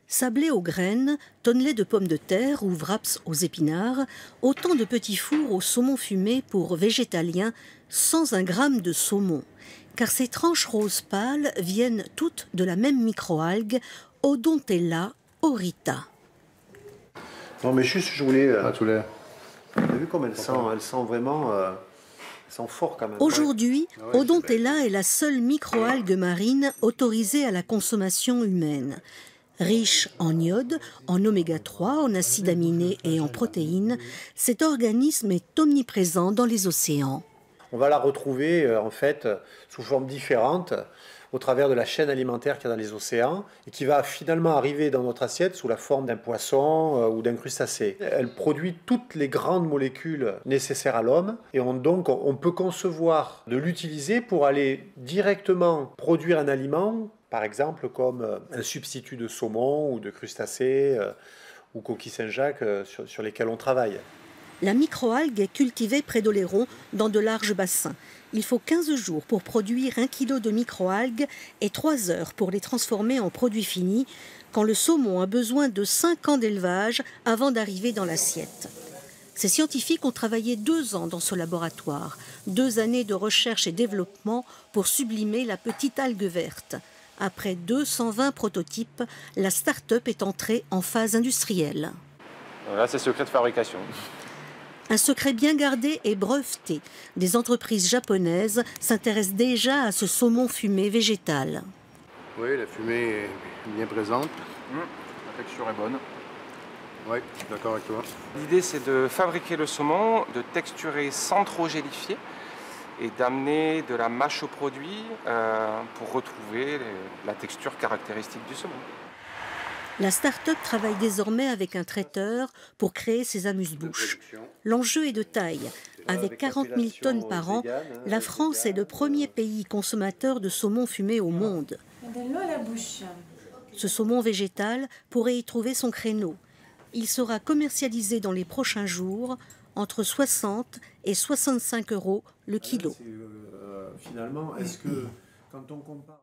Sablés aux graines, tonnelets de pommes de terre ou wraps aux épinards, autant de petits fours au saumon fumé pour végétaliens sans un gramme de saumon. Car ces tranches roses pâles viennent toutes de la même microalgue, Odontella aurita. Non mais juste je voulais... Tout l'air. Vous avez vu comme elle sent vraiment... elle sent fort quand même. Aujourd'hui, Odontella est la seule microalgue marine autorisée à la consommation humaine. Riche en iode, en oméga 3, en acides aminés et en protéines, cet organisme est omniprésent dans les océans. On va la retrouver en fait sous forme différente au travers de la chaîne alimentaire qu'il y a dans les océans et qui va finalement arriver dans notre assiette sous la forme d'un poisson ou d'un crustacé. Elle produit toutes les grandes molécules nécessaires à l'homme et donc on peut concevoir de l'utiliser pour aller directement produire un aliment, par exemple comme un substitut de saumon ou de crustacés ou coquilles Saint-Jacques sur lesquels on travaille. La microalgue est cultivée près d'Oléron dans de larges bassins. Il faut 15 jours pour produire 1 kg de microalgues et 3 heures pour les transformer en produits finis, quand le saumon a besoin de 5 ans d'élevage avant d'arriver dans l'assiette. Ces scientifiques ont travaillé 2 ans dans ce laboratoire, 2 années de recherche et développement pour sublimer la petite algue verte. Après 220 prototypes, la start-up est entrée en phase industrielle. Là, c'est secret de fabrication. Un secret bien gardé et breveté. Des entreprises japonaises s'intéressent déjà à ce saumon fumé végétal. Oui, la fumée est bien présente. La texture est bonne. Oui, je suis d'accord avec toi. L'idée, c'est de fabriquer le saumon, de texturer sans trop gélifier et d'amener de la mâche au produit pour retrouver la texture caractéristique du saumon. La start-up travaille désormais avec un traiteur pour créer ses amuse-bouches. L'enjeu est de taille. Avec 40 000 tonnes par an, la France est le premier pays consommateur de saumon fumé au monde. Ce saumon végétal pourrait y trouver son créneau. Il sera commercialisé dans les prochains jours entre 60 et 65 € le kilo. Finalement, est-ce que quand on compare...